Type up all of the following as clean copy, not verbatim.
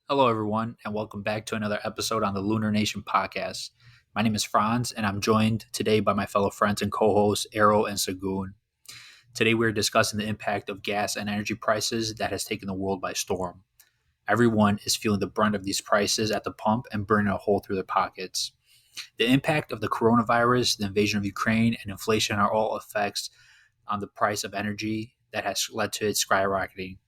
Hello, everyone, and welcome back to another episode on the Lunar Nation podcast. My name is Franz, and I'm joined today by my fellow friends and co hosts, Arrow and Sagun. Today, we're discussing the impact of gas and energy prices that has taken the world by storm. Everyone is feeling the brunt of these prices at the pump and burning a hole through their pockets. The impact of the coronavirus, the invasion of Ukraine, and inflation are all effects on the price of energy that has led to it skyrocketing.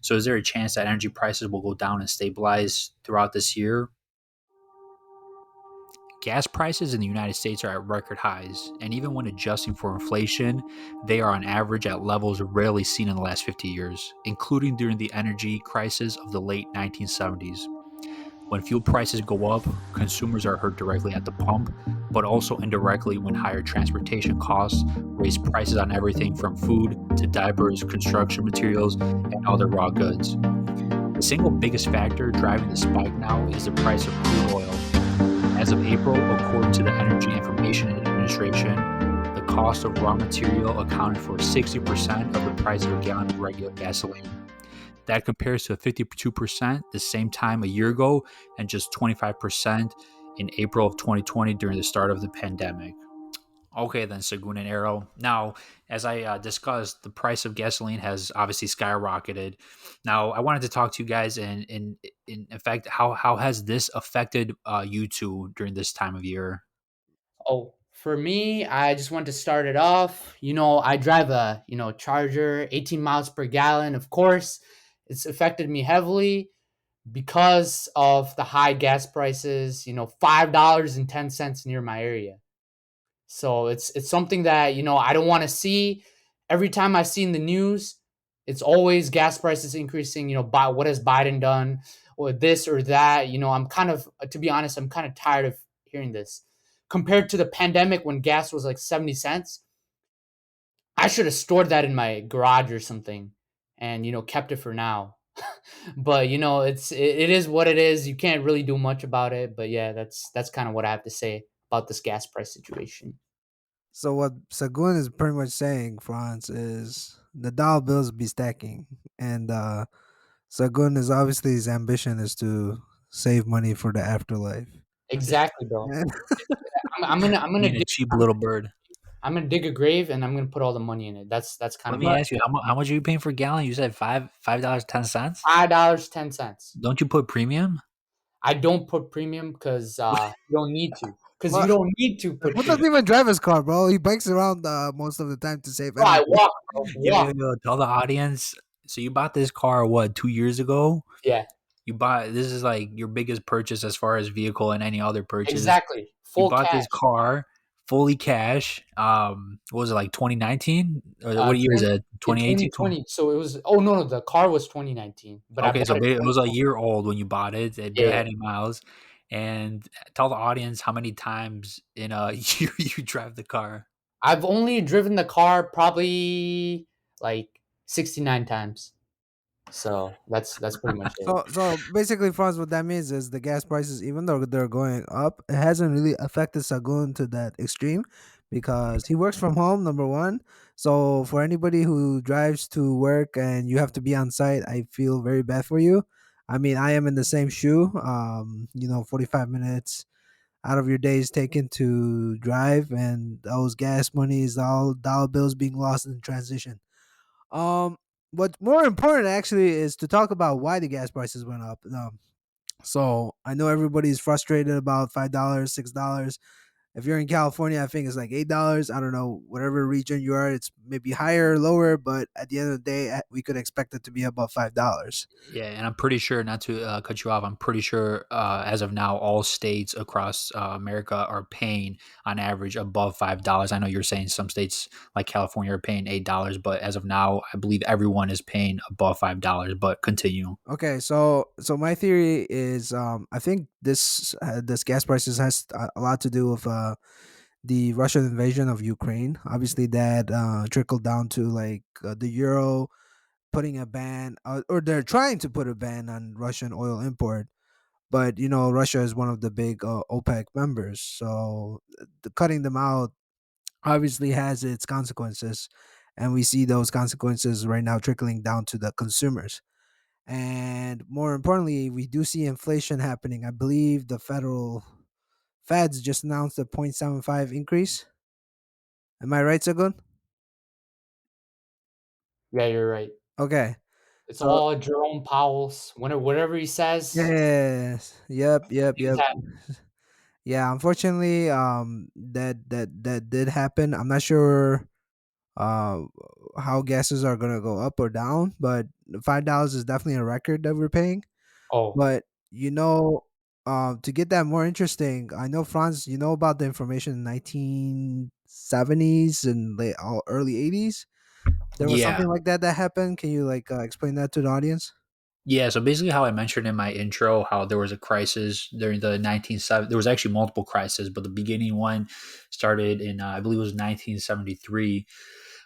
So, is there a chance that energy prices will go down and stabilize throughout this year? Gas prices in the United States are at record highs, and even when adjusting for inflation, they are on average at levels rarely seen in the last 50 years, including during the energy crisis of the late 1970s. When fuel prices go up, consumers are hurt directly at the pump, but also indirectly when higher transportation costs raise prices on everything from food to diapers, construction materials, and other raw goods. The single biggest factor driving the spike now is the price of crude oil. As of April, according to the Energy Information Administration, the cost of raw material accounted for 60% of the price of a gallon of regular gasoline. That compares to 52% the same time a year ago and just 25% in April of 2020 during the start of the pandemic. Okay, then, Sagun and Arrow. Now, as I discussed, the price of gasoline has obviously skyrocketed. Now, I wanted to talk to you guys, and in fact, how has this affected you two during this time of year? Oh, for me, I just want to start it off. I drive a, Charger, 18 miles per gallon. Of course, it's affected me heavily because of the high gas prices, $5.10 near my area. So it's something that, I don't want to see. Every time I see in the news, it's always gas prices increasing, what has Biden done or this or that. I'm kind of to be honest, I'm kind of tired of hearing this. Compared to the pandemic when gas was like 70 cents, I should have stored that in my garage or something and kept it for now. But it is what it is. You can't really do much about it, but yeah, that's kind of what I have to say about this gas price situation. So what Sagun is pretty much saying, Franz, is the dollar bills be stacking, and Sagun is obviously his ambition is to save money for the afterlife. Exactly, bro. And I'm gonna Being a dig cheap little bird. I'm gonna dig a grave and I'm gonna put all the money in it. That's kind Let of me my ask you, how much are you paying for a gallon? You said $5.10. $5.10. Don't you put premium? I don't put premium because you don't need to. Because you well, don't need to put who doesn't premium. even drive his car, bro? He bikes around most of the time to save Bro, I energy. walk, bro. Yo, Walk. yo, yo, tell the audience. So you bought this car what 2 years ago? Yeah, You bought this is like your biggest purchase as far as vehicle and any other purchase. exactly. You Full bought this cash. car fully cash. What was it, like 2019? Or what year is 20 it? in 2018? 2020. So it was. Oh no, no, the car was 2019, but I Okay, bought so it it was a 2020. year old when you bought it. It barely Yeah, had any miles. And tell the audience how many times in a year you drive the car. I've only driven the car probably like 69 times. So that's pretty much it. So basically, Franz, what that means is the gas prices, even though they're going up, it hasn't really affected Sagun to that extreme because he works from home. Number one, so for anybody who drives to work and you have to be on site, I feel very bad for you. I mean, I am in the same shoe. 45 minutes out of your days taken to drive, and those gas monies, all dollar bills being lost in transition. Um, what's more important actually is to talk about why the gas prices went up. So I know everybody's frustrated about $5, $6. If you're in California, I think it's like $8. I don't know, whatever region you are, it's maybe higher or lower, but at the end of the day, we could expect it to be about $5. Yeah, and I'm pretty sure, not to cut you off, I'm pretty sure as of now, all states across America are paying on average above $5. I know you're saying some states like California are paying $8, but as of now, I believe everyone is paying above $5. But continue. Okay, so my theory is, I think this gas prices has a lot to do with the Russian invasion of Ukraine. Obviously, that trickled down to like the euro putting a ban, or they're trying to put a ban on Russian oil import. But Russia is one of the big OPEC members, so cutting them out obviously has its consequences, and we see those consequences right now trickling down to the consumers. And more importantly, we do see inflation happening. I believe the federal Feds just announced a 0.75 increase. Am I right, Sagun? Yeah, you're right. Okay. It's So all Jerome Powell's. Whatever he says, yes, yep. things happen. Yeah, unfortunately, that did happen. I'm not sure uh how gases are gonna go up or down, but $5 is definitely a record that we're paying. Oh, But to get that more interesting, I know Franz, you know about the information in 1970s and early 80s. There was Yeah. something like that that happened. Can you explain that to the audience? Yeah, so basically how I mentioned in my intro how there was a crisis during the 1970s. There was actually multiple crises, but the beginning one started in I believe it was 1973.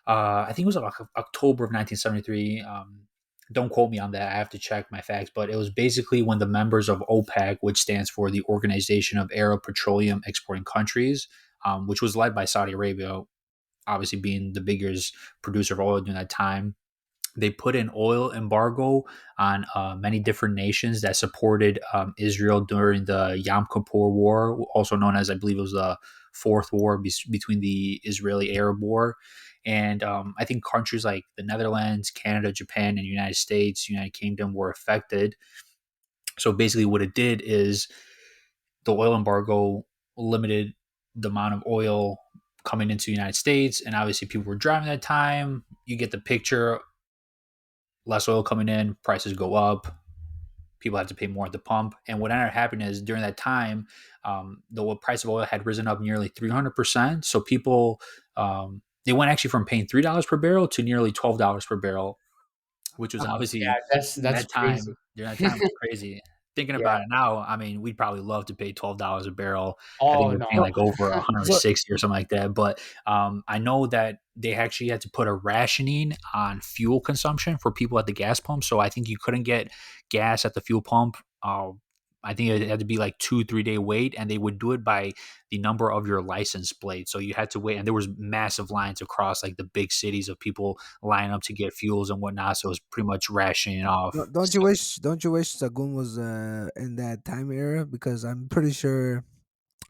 I think it was like October of 1973. Don't quote me on that. I have to check my facts, but it was basically when the members of OPEC, which stands for the Organization of Arab Petroleum Exporting Countries, which was led by Saudi Arabia, obviously being the biggest producer of oil during that time, they put an oil embargo on many different nations that supported Israel during the Yom Kippur War, also known as, I believe, it was the Fourth War between the Israeli Arab War. And I think countries like the Netherlands, Canada, Japan, and United States, United Kingdom were affected. So basically, what it did is the oil embargo limited the amount of oil coming into the United States, and obviously people were driving at that time. You get the picture, less oil coming in, prices go up, people have to pay more at the pump. And what ended up happening is during that time, the price of oil had risen up nearly 300%. So people, they went actually from paying $3 per barrel to nearly $12 per barrel, which was yeah, obviously that's crazy. during that time was crazy. Thinking Yeah. about it now, I mean, we'd probably love to pay $12 a barrel. I think Oh we're paying no. like over So 160 or something like that. But I know that they actually had to put a rationing on fuel consumption for people at the gas pump. So I think you couldn't get gas at the fuel pump. I think it had to be like 2 3 day wait, and they would do it by the number of your license plate. So you had to wait, and there was massive lines across like the big cities of people lining up to get fuels and whatnot. So it was pretty much rationing off. So don't you wish Sagun was in that time era, because I'm pretty sure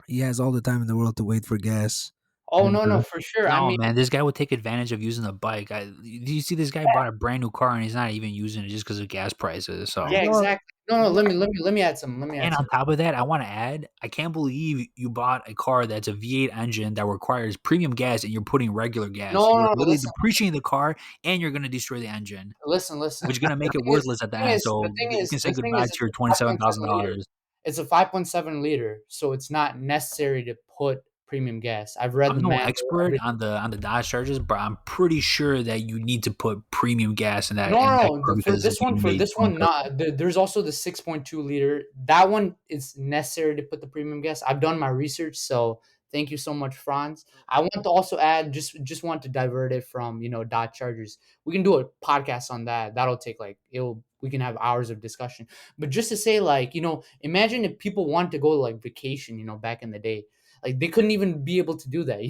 he has all the time in the world to wait for gas. Oh no, no, for sure. I no, mean, man, this guy would take advantage of using the bike. Do you see this guy bought a brand new car and he's not even using it just because of gas prices? yeah, So, Well, exactly. No, no, yeah, let me add some. Let me add and on some. top of that, I want to add, I can't believe you bought a car that's a V8 engine that requires premium gas and you're putting regular gas. No, You're no, no. literally Listen, depreciating the car and you're going to destroy the engine, listen. which is going to The make it thing is, worthless at the the thing end. is, the So thing you is, can say the thing goodbye is, to it's your a 5.7 liter. $27,000. It's a 5.7 liter, so it's not necessary to put premium gas. I've read I'm the no manual. expert Everything. on the Dodge Chargers, but I'm pretty sure that you need to put premium gas No, in that no, no. car because it's being For made this so one, incredible. not there's also the 6.2 liter. That one is necessary to put the premium gas. I've done my research, so thank you so much, Franz. I want to also add, just want to divert it from Dodge Chargers. We can do a podcast on that. That'll take like it'll we can have hours of discussion. But just to say, like imagine if people want to go like vacation, back in the day. Like they couldn't even be able to do that,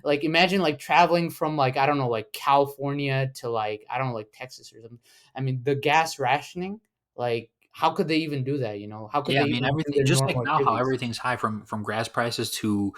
like imagine like traveling from like I don't know like California to like I don't know like Texas or something. I mean the gas rationing, like how could they even do that? How could Yeah, they I mean even do everything. their Just like normal now, how activities? everything's high from gas prices to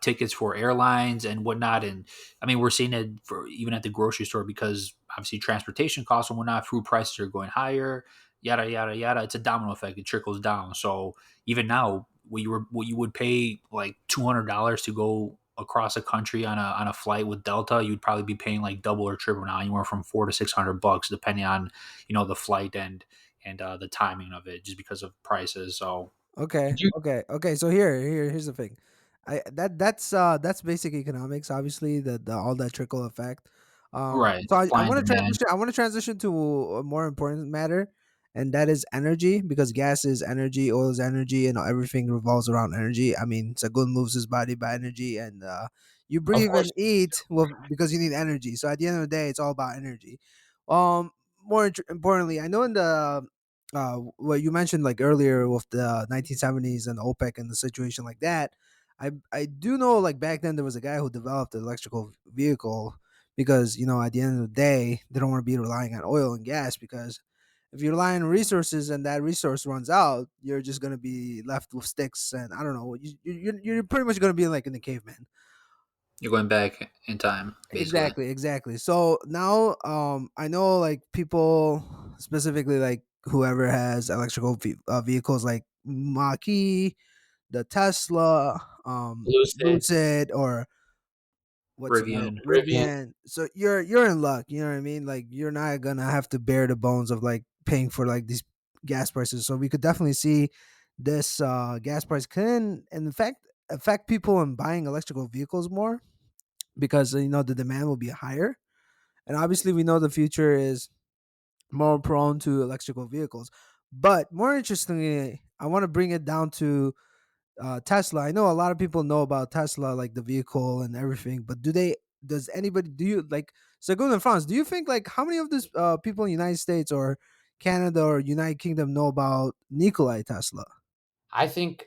tickets for airlines and whatnot, and I mean we're seeing it for even at the grocery store because obviously transportation costs and whatnot, food prices are going higher. Yada yada yada. It's a domino effect. It trickles down. So even now, what you would pay like $200 to go across the country on a flight with Delta, you'd probably be paying like double or triple now, anywhere from $400 to $600, depending on the flight and the timing of it just because of prices. So okay, Did you? okay. So here's the thing. That's basic economics. Obviously, the all that trickle effect. right, So I supply and want to demand. transition. I want to transition to a more important matter, and that is energy, because gas is energy, oil is energy, and everything revolves around energy. I mean, Sagun moves his body by energy, and you Of breathe course. and eat because you need energy. So at the end of the day, it's all about energy. Um, importantly, I know in the what you mentioned like earlier with the 1970s and OPEC and the situation like that. I do know like back then there was a guy who developed an electrical vehicle because at the end of the day they don't want to be relying on oil and gas because If you rely on resources and that resource runs out, you're just gonna be left with sticks, and I don't know. You're pretty much gonna be like in the caveman. You're going back in time, basically. Exactly, exactly. So now, I know like people, specifically like whoever has electrical vehicles like Maki, the Tesla, Lucid, Lucid, or what's another Rivian. Rivian. Rivian. So you're in luck. You know what I mean? Like you're not gonna have to bear the bones of like paying for like these gas prices. So we could definitely see this gas price can, in fact, affect people in buying electrical vehicles more because the demand will be higher, and obviously we know the future is more prone to electrical vehicles. But more interestingly, I want to bring it down to Tesla. I know a lot of people know about Tesla, like the vehicle and everything, but does anybody, do you like, Sagun and Franz, do you think like how many of these people in the United States or Canada or United Kingdom know about Nikolai Tesla? I think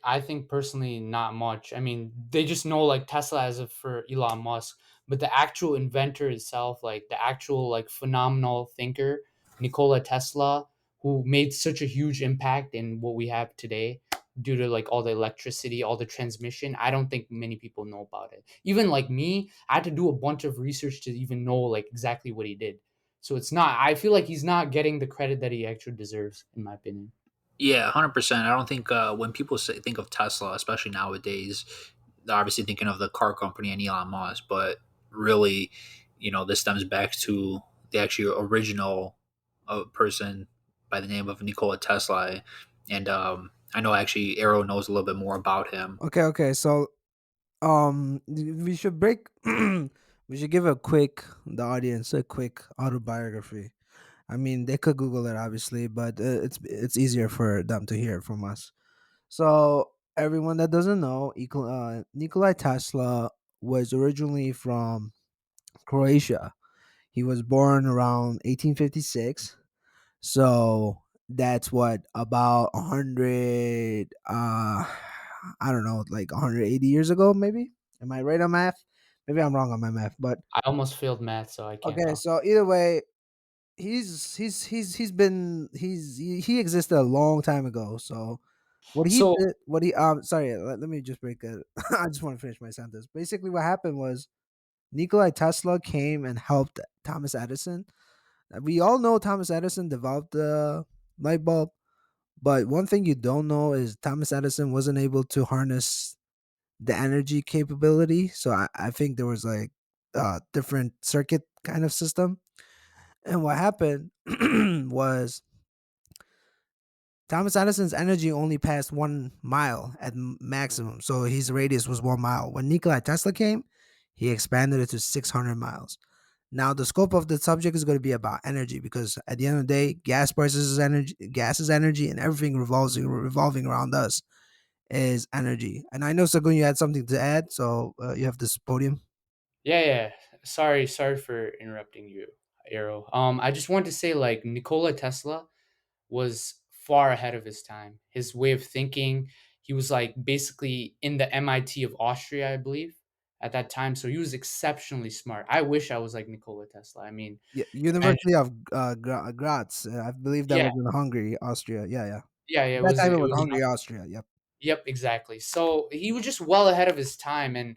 personally not much. I mean, they just know like Tesla as of for Elon Musk, but the actual inventor itself, like the actual like phenomenal thinker, Nikola Tesla, who made such a huge impact in what we have today due to like all the electricity, all the transmission, I don't think many people know about it. Even like me, I had to do a bunch of research to even know like exactly what he did. So it's not I feel like he's not getting the credit that he actually deserves in my opinion. Yeah, 100%. I don't think when people think of Tesla, especially nowadays, they're obviously thinking of the car company and Elon Musk, but really, this stems back to the actual original person by the name of Nikola Tesla. And I know actually Arrow knows a little bit more about him. Okay, okay. So we should break we should give the audience a quick autobiography. I mean, they could Google it obviously, but it's easier for them to hear it from us. So everyone that doesn't know, Nikolai Tesla was originally from Croatia. He was born around 1856. So that's what, about 100, I don't know, like 180 years ago maybe. Am I right on math? Maybe I'm wrong on my math, but I almost failed math, so I can't okay, talk. so either way, he existed a long time ago. So what he So did, sorry, let me just break it. I just want to finish my sentence. Basically, what happened was Nikolai Tesla came and helped Thomas Edison. We all know Thomas Edison developed the light bulb, but one thing you don't know is Thomas Edison wasn't able to harness the energy capability. So I think there was like a different circuit kind of system. And what happened was Thomas Edison's energy only passed 1 mile at maximum. So his radius was 1 mile. When Nikola Tesla came, he expanded it to 600 miles. Now, the scope of the subject is going to be about energy because at the end of the day, gas is energy, and everything revolving around us is energy. And I know, Sagun, you had something to add, so you have this podium. yeah, yeah. Sorry for interrupting you, Arrow. I just want to say like Nikola Tesla was far ahead of his time. His way of thinking, he was like basically in the MIT of Austria, I believe, at that time. So he was exceptionally smart. I wish I was like Nikola Tesla. I mean, imagine, University of Graz. I believe that yeah, was in Hungary, Austria. Yeah, yeah. yeah. At that time, it It was was Hungary, Austria. Yep. Yep, exactly. So he was just well ahead of his time. And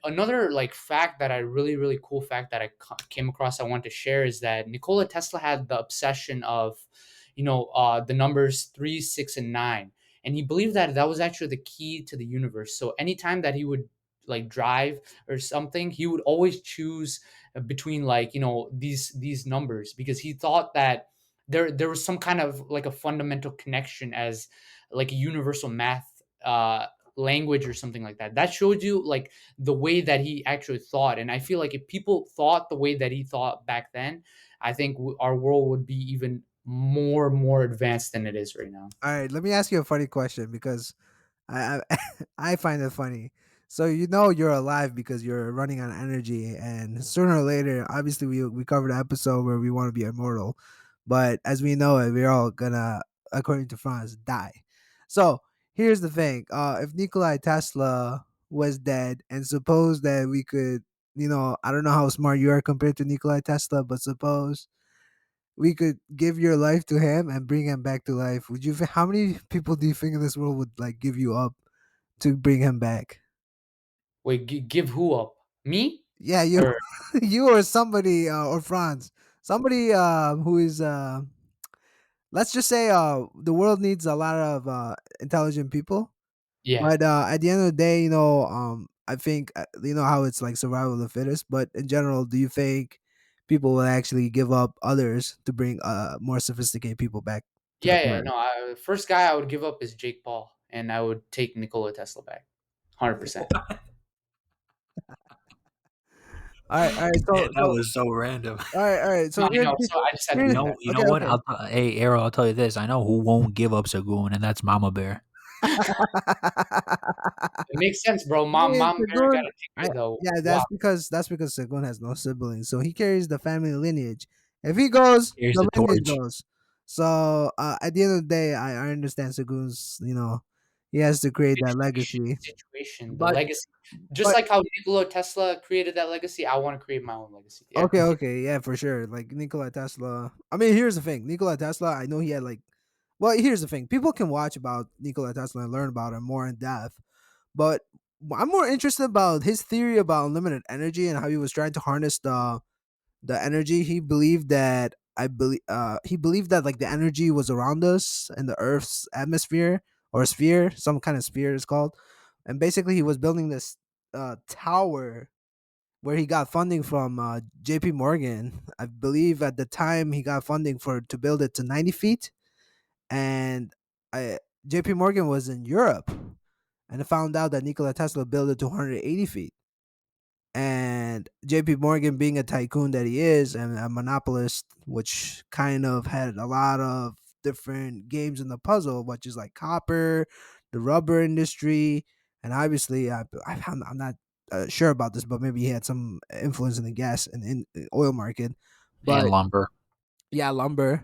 another like fact that I really cool fact that came across I want to share is that Nikola Tesla had the obsession of, the numbers 3, 6, and 9, and he believed that that was actually the key to the universe. So anytime that he would like drive or something, he would always choose between like these numbers because he thought that there was some kind of like a fundamental connection as like a universal math language or something like that. That shows you like the way that he actually thought. And I feel like if people thought the way that he thought back then, I think our world would be even more advanced than it is right now. All right, let me ask you a funny question because I I find it funny. So you know you're alive because you're running on energy, and sooner or later, obviously we covered an episode where we want to be immortal, but as we know it, we're all gonna, according to Franz, die. So here's the thing: if Nikolai Tesla was dead, and suppose that we could, I don't know how smart you are compared to Nikolai Tesla, but suppose we could give your life to him and bring him back to life, would you? How many people do you think in this world would like give you up to bring him back? Wait, give who up? Me Yeah, you, or you or somebody, or Franz, somebody who is let's just say the world needs a lot of intelligent people. yeah, But at the end of the day, I think you know how it's like survival of the fittest. But in general, do you think people will actually give up others to bring more sophisticated people back to the yeah, yeah. planet? No, first guy I would give up is Jake Paul, and I would take Nikola Tesla back, 100%. All right. Man, So that was so random. all right. No, So I know. So I just had to here's You do that. know, you know okay, what? okay. Hey, Arrow, I'll tell you this. I know who won't give up Sagun, and that's Mama Bear. It makes sense, bro. I mean, Mom Bear got Sagun, to take care of the yeah, wow. that's because Sagun has no siblings, so he carries the family lineage. If he goes, Here's the the lineage torch. goes. So at the end of the day, I understand Sagun's. He has to create that legacy. Situation, the But legacy. Just but like how Nikola Tesla created that legacy, I want to create my own legacy. Yeah, okay, continue. okay, yeah, for sure. Like Nikola Tesla. I mean, here's the thing. Nikola Tesla. I know he had like. Well, here's the thing. People can watch about Nikola Tesla and learn about him more in depth. But I'm more interested about his theory about unlimited energy and how he was trying to harness the energy. He believed that like the energy was around us in the Earth's atmosphere or sphere, some kind of sphere is called. And basically, he was building this tower where he got funding from J.P. Morgan. I believe at the time he got funding for to build it to 90 feet, and J.P. Morgan was in Europe, and I found out that Nikola Tesla built it to 180 feet. And JP Morgan, being a tycoon that he is and a monopolist, which kind of had a lot of different games in the puzzle, which is like copper, the rubber industry, and obviously I'm not sure about this, but maybe he had some influence in the gas and in the oil market. And But lumber. yeah, lumber.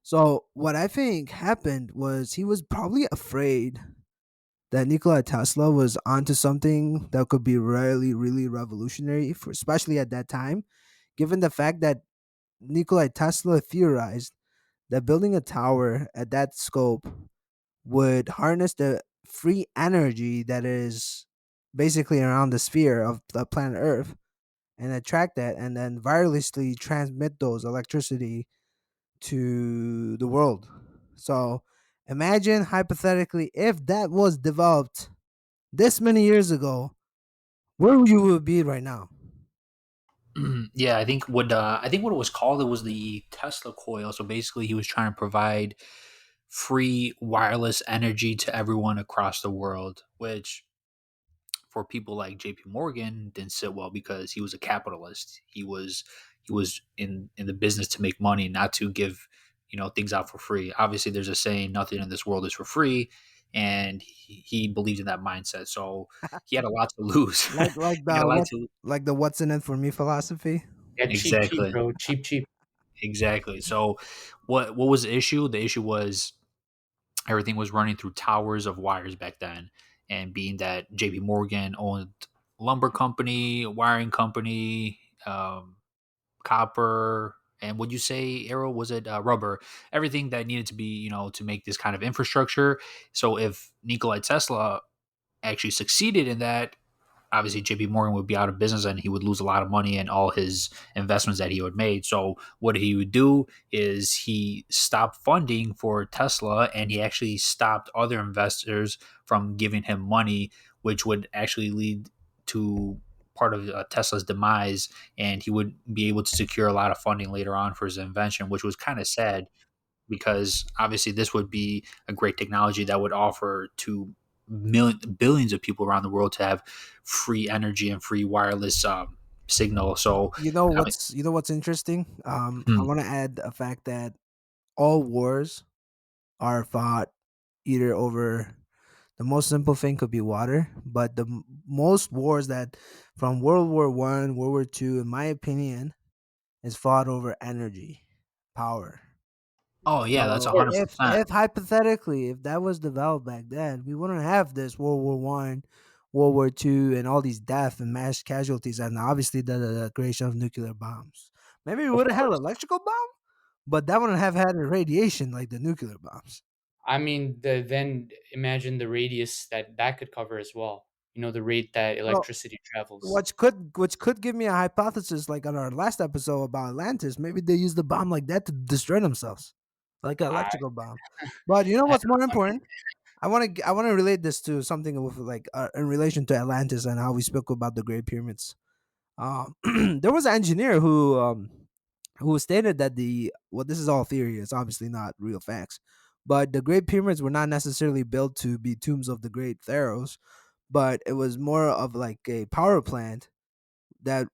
So what I think happened was he was probably afraid that Nikola Tesla was onto something that could be really, really revolutionary, for, especially at that time, given the fact that Nikola Tesla theorized that building a tower at that scope would harness the free energy that is basically around the sphere of the planet Earth and attract that and then wirelessly transmit those electricity to the world. So imagine hypothetically if that was developed this many years ago, where would you be right now? Yeah, I think what it was called, it was the Tesla coil. So basically, he was trying to provide free wireless energy to everyone across the world, which for people like JP Morgan didn't sit well because he was a capitalist. He was in the business to make money, not to give things out for free. Obviously, there's a saying, nothing in this world is for free, and he believed in that mindset. So he had a lot to lose. Like He had the a lot what to like the what's in it for me philosophy? Yeah, cheap, cheap, exactly. bro. Cheap, cheap. Exactly. So what was the issue? The issue was everything was running through towers of wires back then. And being that JP Morgan owned lumber company, wiring company, copper, and would you say arrow, was it rubber, everything that needed to be to make this kind of infrastructure. So if Nikola Tesla actually succeeded in that, obviously JP Morgan would be out of business and he would lose a lot of money and all his investments that he would made. So what he would do is he stopped funding for Tesla and he actually stopped other investors from giving him money, which would actually lead to part of Tesla's demise, and he would be able to secure a lot of funding later on for his invention, which was kind of sad because obviously this would be a great technology that would offer to billions of people around the world to have free energy and free wireless signal. So, I mean, You know what's interesting? I hmm. want to add a fact that all wars are fought either over the most simple thing could be water, but the most wars that from World War I, World War II, in my opinion, is fought over energy, power. Oh yeah, that's Of So a hundred course. percent. if hypothetically if that was developed back then, we wouldn't have this World War I, World War II, and all these death and mass casualties, and obviously the creation of nuclear bombs. Maybe we Of would have had an course. electrical bomb, but that wouldn't have had a radiation like the nuclear bombs. I mean, then imagine the radius that that could cover as well. You know, the rate that So, electricity travels. which could give me a hypothesis, like on our last episode about Atlantis. Maybe they used the bomb like that to destroy themselves, like an I, electrical bomb. But you know I what's more important? I want to relate this to something with like in relation to Atlantis and how we spoke about the Great Pyramids. There was an engineer who stated that this is all theory. It's obviously not real facts, but the Great Pyramids were not necessarily built to be tombs of the great pharaohs, but it was more of like a power plant that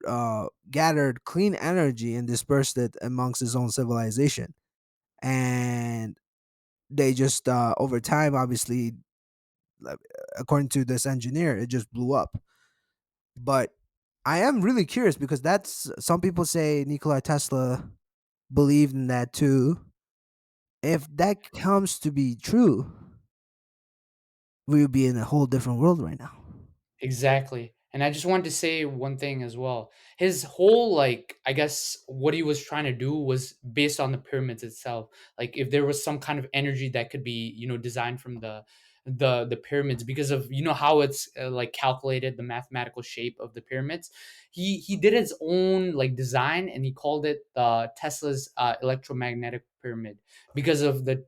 gathered clean energy and dispersed it amongst its own civilization. And they just over time, obviously, like, according to this engineer, it just blew up. But I am really curious because that's some people say Nikola Tesla believed in that too. If that comes to be true, we would be in a whole different world right now. Exactly. And I just wanted to say one thing as well. His whole like I guess what he was trying to do was based on the pyramids itself. Like if there was some kind of energy that could be, you know, designed from the pyramids because of you know how it's like calculated the mathematical shape of the pyramids. He did his own like design and he called it Tesla's electromagnetic pyramid because of the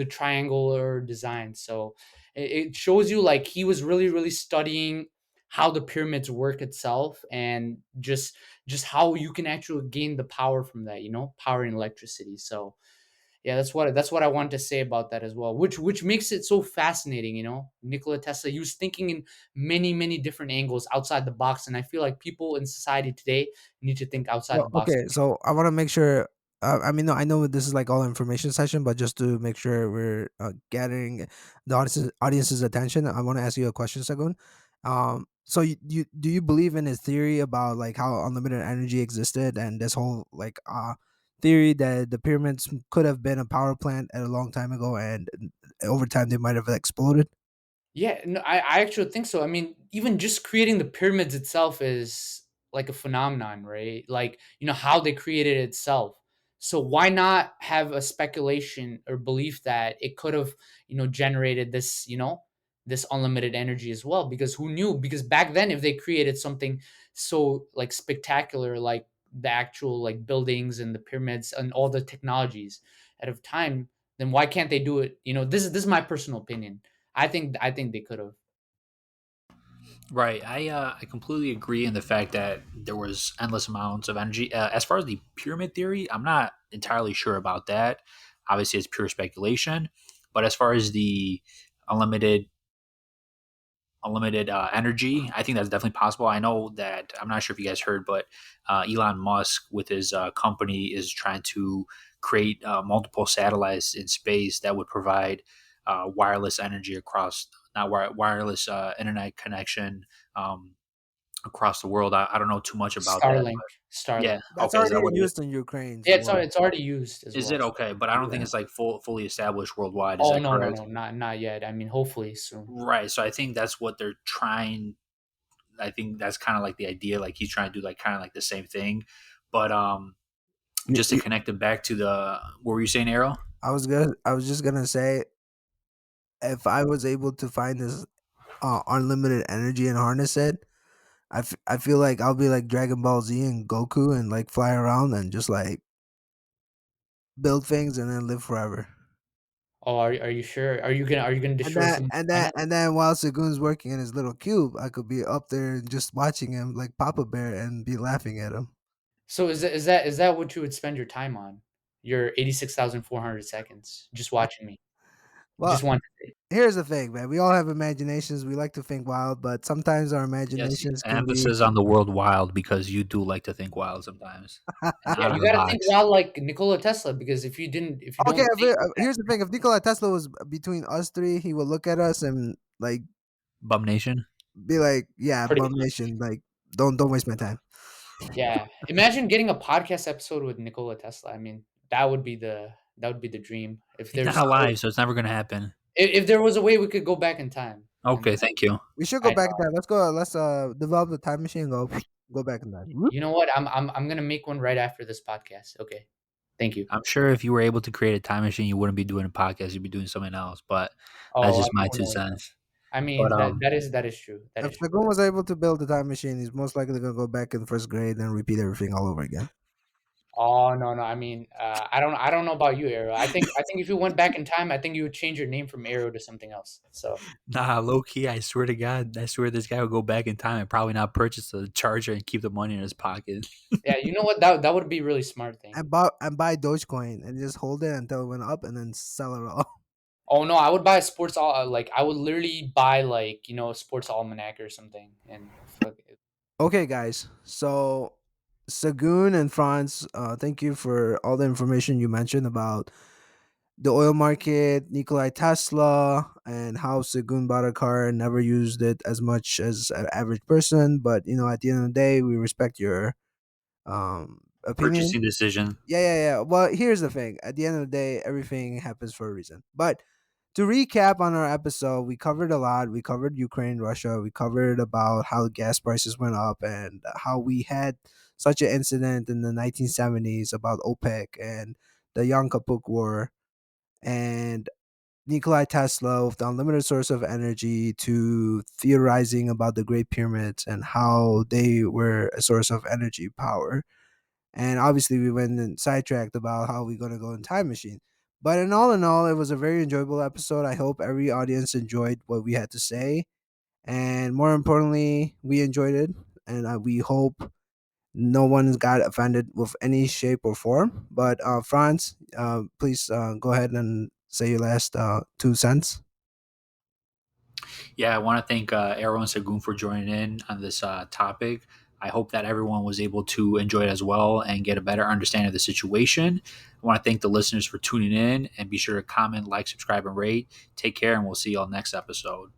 triangular design. So it shows you like he was really studying how the pyramids work itself and just how you can actually gain the power from that, you know, power and electricity. So yeah, that's what I wanted to say about that as well, which makes it so fascinating. You know, Nikola Tesla, he was thinking in many different angles outside the box, and I feel like people in society today need to think outside Well, the box. okay, so I want to make sure. I mean, no, I know this is like all information session, but just to make sure we're gathering the audience's attention, I want to ask you a question, Sagun. So you do you believe in his theory about like how unlimited energy existed and this whole like theory that the pyramids could have been a power plant at a long time ago and over time they might have exploded? Yeah, no, I actually think so. I mean, even just creating the pyramids itself is like a phenomenon, right? Like, you know, how they created it itself. So why not have a speculation or belief that it could have, you know, generated this, you know, this unlimited energy as well? Because who knew? Because back then, if they created something so like spectacular, like the actual like buildings and the pyramids and all the technologies at a time, then why can't they do it? You know, this is my personal opinion. I think they could have. Right. I completely agree in the fact that there was endless amounts of energy. As far as the pyramid theory, I'm not entirely sure about that. Obviously, it's pure speculation. But as far as the unlimited unlimited energy, I think that's definitely possible. I know that I'm not sure if you guys heard, but Elon Musk with his company is trying to create multiple satellites in space that would provide wireless energy across not wireless internet connection across the world. I don't know too much about that, Starlink, but yeah, Starlink. That's okay, is already that what in it is? use in Ukraine. Yeah, From what it's already used as Is well. it So okay? But I don't think yeah. it's like fully established worldwide. Is oh that no no correct? no not yet. I mean, hopefully soon. Right. So I think that's what they're trying. I think that's kind of like the idea. Like he's trying to do like kind of like the same thing, but just to connect it back to the what were you saying, Arrow? I was just gonna say if I was able to find this unlimited energy and harness it, I feel like I'll be like Dragon Ball Z and Goku and like fly around and just like build things and then live forever. Oh, are you sure? Are you gonna And destroy that some and that planet? and then while Sagun's working in his little cube, I could be up there and just watching him like Papa Bear and be laughing at him. So is that what you would spend your time on? Your 86,400 seconds just watching me. Well, Just want here's the thing, man. We all have imaginations. We like to think wild, but sometimes our Yes, imaginations can be. emphasis on the world wild because you do like to think wild sometimes and yeah, out of you the got to think box. wild like Nikola Tesla because if you Okay, don't think like that, here's the thing: if Nikola Tesla was between us three, he would look at us and like Bum Nation. be like, "Yeah, pretty bum much. nation. Like, don't waste my time." Yeah. Imagine getting a podcast episode with Nikola Tesla. I mean, that would be the dream. If He's not there's alive, so it's never gonna happen. if there was a way we could go back in time and Okay, thank you. We should go I back in time. Let's go. Let's develop the time machine and go back in time. Whoop. you know what? I'm gonna make one right after this podcast. Okay. Thank you. I'm sure if you were able to create a time machine, you wouldn't be doing a podcast. You'd be doing something else. But that's Oh, just my two no. cents. I But mean that is true. That If is true. Sagun was able to build a time machine, he's most likely gonna go back in first grade and repeat everything all over again. Oh no, no. I mean, I don't know about you, Arrow. I think if you went back in time, I think you would change your name from Arrow to something else. So nah, low key, I swear to God, I swear this guy would go back in time and probably not purchase the charger and keep the money in his pocket. yeah, you know what? That would be a really smart thing. And buy Dogecoin and just hold it until it went up and then sell it all. Oh no, I would buy a sports like I would literally buy like a sports almanac or something and fuck it. Okay, guys. So Sagun and Franz, thank you for all the information you mentioned about the oil market, Nikolai Tesla, and how Sagun bought a car and never used it as much as an average person. But at the end of the day, we respect your opinion. Purchasing decision. Yeah, yeah, yeah. Well, here's the thing. At the end of the day, everything happens for a reason. But to recap on our episode, we covered a lot. We covered Ukraine, Russia. We covered about how gas prices went up and how we had such an incident in the 1970s about OPEC and the Yom Kippur War and Nikolai Tesla with the unlimited source of energy to theorizing about the Great Pyramids and how they were a source of energy power. And obviously, we went and sidetracked about how we're going to go in time machine. But in all, it was a very enjoyable episode. I hope every audience enjoyed what we had to say. And more importantly, we enjoyed it. And we hope no one got offended with any shape or form. But Franz, please go ahead and say your last 2 cents. Yeah, I want to thank Arrow and Sagun for joining in on this topic. I hope that everyone was able to enjoy it as well and get a better understanding of the situation. I want to thank the listeners for tuning in and be sure to comment, like, subscribe, and rate. Take care, and we'll see you all next episode.